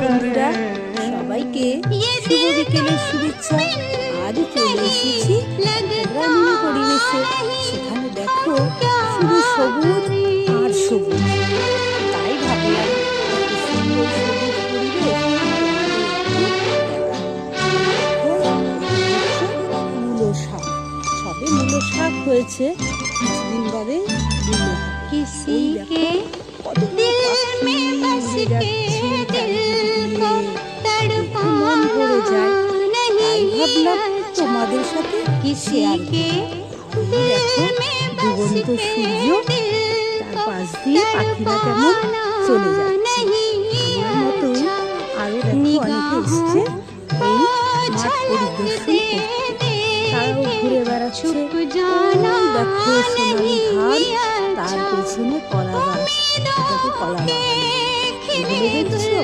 বন্ধুরা, সবাইকে শুভ বিকেলের শুভেচ্ছা। আজ চলে এসেছি গ্রামীণ পরিবেশে। সেখানে দেখো শুধু সবুজ আর সবুজ, তাই ভাবলাম এত সুন্দর সবুজ পরিবেশ মূলো শাক। সবে মূলো শাক হয়েছে, কিছুদিন বাদে মূলো মন ভরে যায়। তাই ভাবলাম তোমাদের সাথে শেয়ার করি। দেখো ডুবন্ত সূর্য, তার পাশ দিয়ে পাখিরা কেমন চলে যাচ্ছে। আমার মতোই আরো দেখো অনেকে এসছে এই মাঠ পরিদর্শন করতে। তারাও ঘুরে বেড়াচ্ছে। দেখো সোনালি ধান, তার পেছনে কলা গাছ, এটাকে কলা বাগান। এগুলো দেখছো?